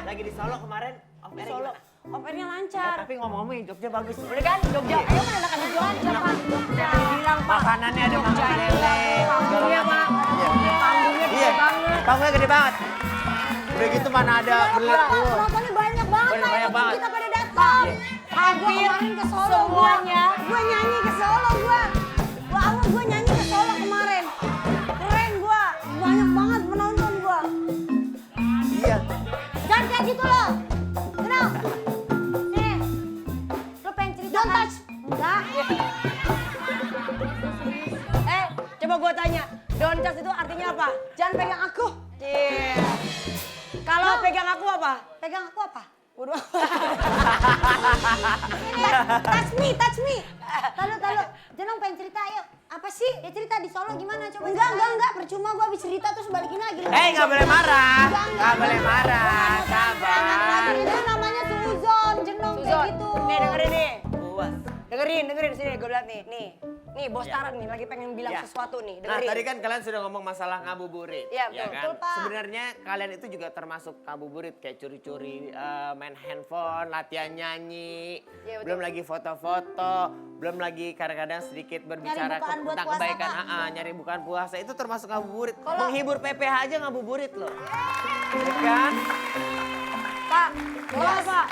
Lagi di Solo kemarin. Di Solo. Opernya lancar. Tapi ngomong-ngomong Jogja bagus. Udah kan? Jogja. Ayo mana kan Jogja, Pak. Jogja. Bilang, Pak. Makanannya ada mangkok lele. Panggungnya, Pak. Panggungnya gede banget. Panggungnya gede banget. Udah gitu mana ada Penontonnya banyak banget, Pak. Banyak banget. Kita pada datang. Hampir ke Solo semuanya. Gue nyanyi ke Solo gue. Gue nyanyi ke Solo kemarin. Keren gue. Banyak banget penonton gue. Iya. Jangan kayak gitu loh. Kenapa? Nih. Lo pengen cerita Don't kan? touch. Enggak. Coba gue tanya, don't touch itu artinya apa? Jangan pegang aku. Iya. Kalau pegang aku apa? Pegang aku apa? Waduh. Touch me. Tahu. Jenong pengen cerita, ayo. Apa sih? Ya cerita di Solo gimana coba? Enggak. Percuma gua habis cerita terus balikin lagi. Nggak boleh marah. Enggak. Nggak boleh marah. Sabar. Itu namanya suzon, jenong kayak Suzon, gitu. nih dengerin nih. Puas. Dengerin sini gue liat nih. Nih bos Taran nih lagi pengen bilang Ya. sesuatu nih. Nah Dengerin. tadi kan kalian sudah ngomong masalah ngabuburit. Iya, ya betul. kan? Betul, Pak. Sebenarnya kalian itu juga termasuk ngabuburit kayak curi-curi main handphone, latihan nyanyi, Iya, betul. belum lagi foto-foto, belum lagi kadang-kadang sedikit berbicara bukaan buat tentang puasa, kebaikan, Pak. nyari bukan puasa itu termasuk ngabuburit. Menghibur PPH aja ngabuburit loh. Ya kan? Pak, Pak.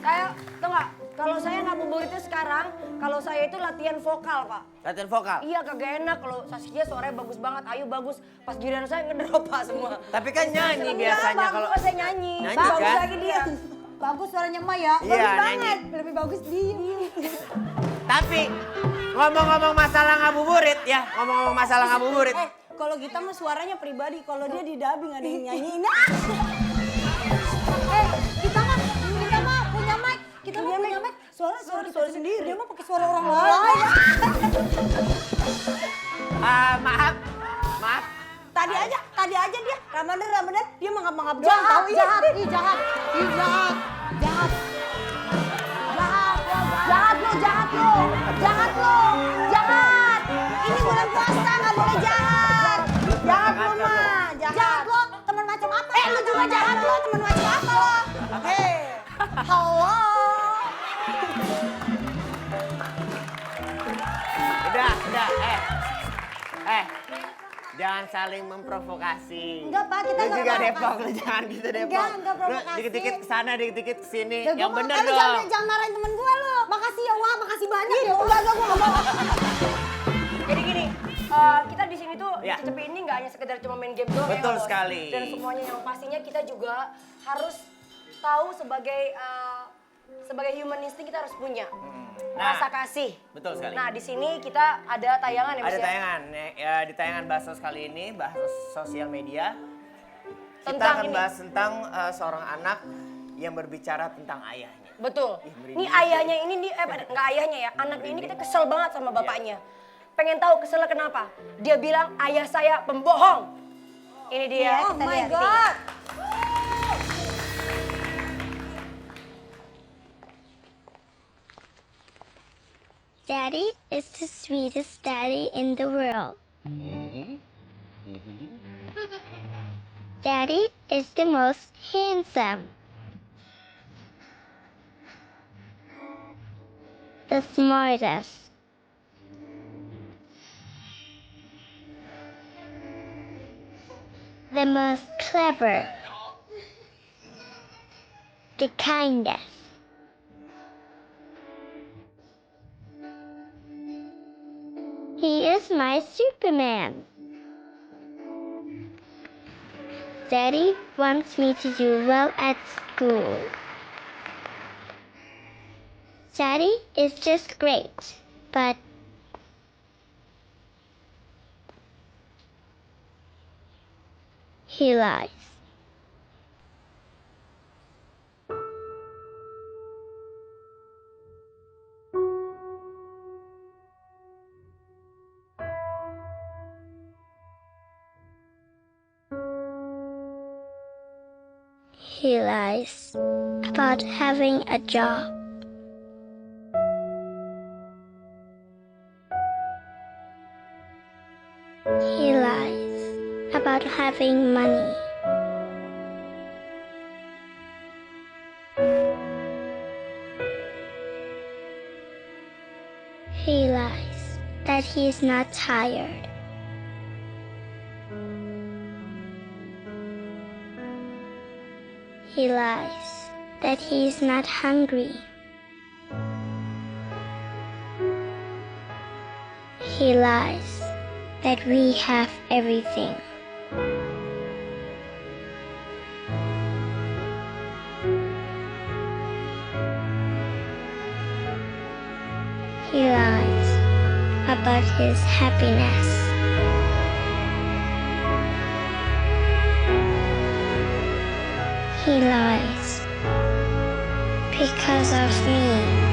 Saya, tau nggak? Kalau saya ngabuburitnya sekarang, kalau saya itu latihan vokal, Pak. Latihan vokal. Iya kagak enak kalau Saskia suaranya bagus banget, Ayu bagus. Pas giliran saya ngedrop Pak semua. Tapi kan nyanyi Enggak, biasanya bagus kalau pas saya nyanyi. Nyanyi Bagus kan? lagi dia. Bagus suaranya Maya ya. Iya, Bagus nyanyi. banget. Lebih bagus dia. Tapi ngomong-ngomong masalah ngabuburit ya, ngomong-ngomong masalah ngabuburit. Kalau kita mah suaranya pribadi, kalau dia di dubbing ada yang nyanyiin. Kita mah punya mic. Kita mah punya mic. Suara kita sendiri. Dia mah pakai suara orang lain. Maaf. Tadi aja dia Ramadan dia mangap-mangap Jahat, jahat. jahat. Ini bulan puasa nggak boleh jahat. Jahat lo mah, jahat lo. Teman macam apa? Lu juga jahat lo, teman macam apa lo? Halo. Udah. Jangan saling memprovokasi. Enggak, Pak, kita Lu nggak juga apa-apa. Depok, lu jangan gitu Depok. Enggak Lu provokasi. dikit-dikit kesana, dikit-dikit kesini. Ya, Yang bener lu dong. jangan marahin temen gue lo. Makasih ya Wah, makasih banyak ya. Enggak, gue nggak mau. Jadi gini, kita di sini tuh Ya. di Cepi ini nggak hanya sekedar cuma main game doang. Betul ya, Bos? sekali. Dan semuanya yang pastinya kita juga harus tahu sebagai human instinct kita harus punya Nah, rasa kasih. betul sekali. Nah di sini kita ada tayangan ya Mas Ada ya? tayangan, di tayangan Basos kali ini, Basos sosial media. Kita Tentang akan ini. bahas tentang seorang anak yang berbicara tentang ayahnya. Betul. Ih, merinding. Ini ayahnya ini nggak ayahnya ya, anaknya ini kita kesel banget sama bapaknya. Pengen tahu keselnya kenapa? Dia bilang ayah saya pembohong. Ini dia. Oh kita my lihat. God. Daddy is the sweetest daddy in the world. Daddy is the most handsome. The smartest. The most clever. The kindest. He is my Superman. Daddy wants me to do well at school. Daddy is just great, but he lies. He lies about having a job. He lies about having money. He lies that he is not tired. He lies that he is not hungry. He lies that we have everything. He lies about his happiness. He lies because of me.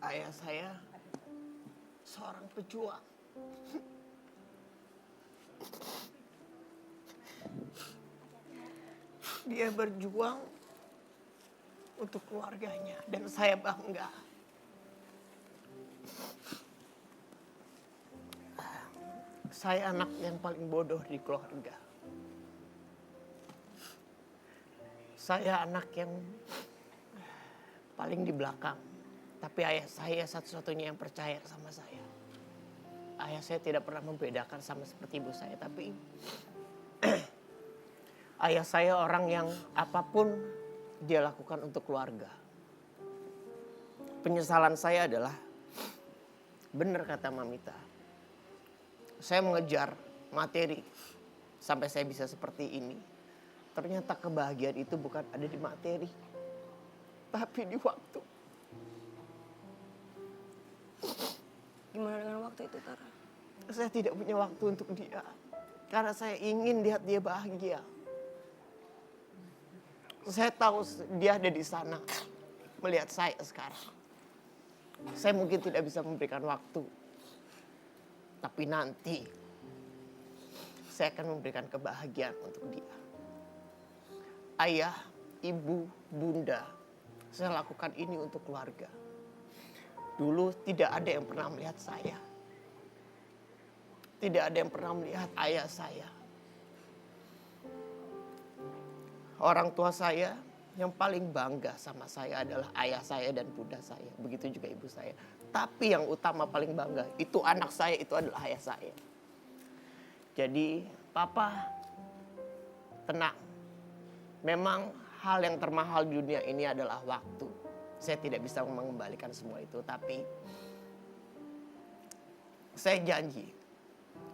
Ayah saya seorang pejuang. Dia berjuang untuk keluarganya dan saya bangga. Saya anak yang paling bodoh di keluarga. Saya anak yang paling di belakang. Tapi ayah saya satu-satunya yang percaya sama saya. Ayah saya tidak pernah membedakan sama seperti ibu saya. Tapi ayah saya orang yang apapun dia lakukan untuk keluarga. Penyesalan saya adalah, benar kata Mamita, saya mengejar materi sampai saya bisa seperti ini. Ternyata kebahagiaan itu bukan ada di materi, tapi di waktu. Gimana dengan waktu itu, Tara? Saya tidak punya waktu untuk dia. Karena saya ingin lihat dia bahagia. Saya tahu dia ada di sana. Melihat saya sekarang. Saya mungkin tidak bisa memberikan waktu. Tapi nanti saya akan memberikan kebahagiaan untuk dia. Ayah, ibu, bunda. Saya lakukan ini untuk keluarga. Dulu tidak ada yang pernah melihat saya. Tidak ada yang pernah melihat ayah saya. Orang tua saya yang paling bangga sama saya adalah ayah saya dan bunda saya. Begitu juga ibu saya. Tapi yang utama paling bangga itu anak saya, itu adalah ayah saya. Jadi papa tenang. Memang hal yang termahal di dunia ini adalah waktu. Saya tidak bisa mengembalikan semua itu, tapi saya janji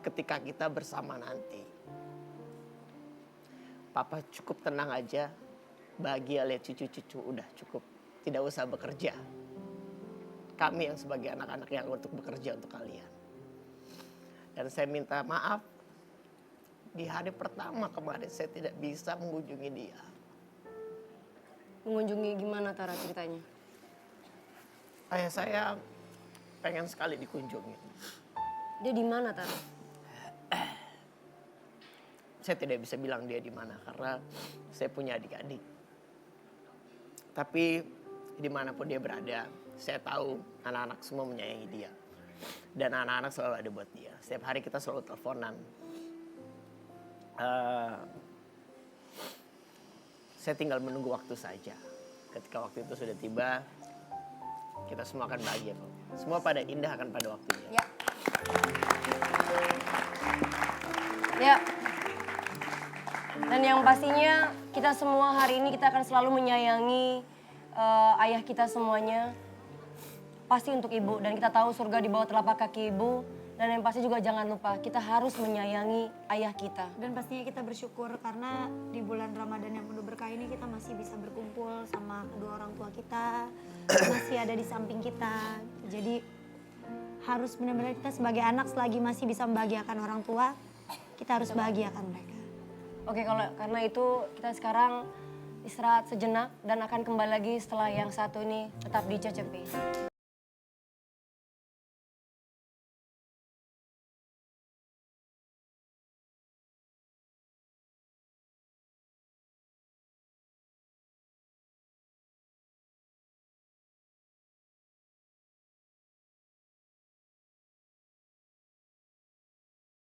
ketika kita bersama nanti, papa cukup tenang aja, bahagia lihat cucu-cucu, udah cukup. Tidak usah bekerja. Kami yang sebagai anak-anak yang untuk bekerja untuk kalian. Dan saya minta maaf, di hari pertama kemarin saya tidak bisa mengunjungi dia. Mengunjungi gimana, Tara, ceritanya? Ayah saya pengen sekali dikunjungi. Dia di mana, Tara? Saya tidak bisa bilang dia di mana karena saya punya adik-adik. Tapi dimanapun dia berada, saya tahu anak-anak semua menyayangi dia. Dan anak-anak selalu ada buat dia. Setiap hari kita selalu teleponan. Saya tinggal menunggu waktu saja. Ketika waktu itu sudah tiba, kita semua akan bahagia. Semua pada indah akan pada waktunya. Ya. Ya. Dan yang pastinya kita semua hari ini kita akan selalu menyayangi ayah kita semuanya. Pasti untuk ibu. Dan kita tahu surga di bawah telapak kaki ibu. Dan yang pasti juga jangan lupa kita harus menyayangi ayah kita. Dan pastinya kita bersyukur karena di bulan Ramadan yang penuh berkah ini kita masih bisa berkumpul sama kedua orang tua kita, masih ada di samping kita. Jadi harus benar-benar kita sebagai anak selagi masih bisa membahagiakan orang tua, kita harus bahagiakan mereka. Oke, kalau karena itu kita sekarang istirahat sejenak dan akan kembali lagi setelah yang satu ini. Tetap di CCP.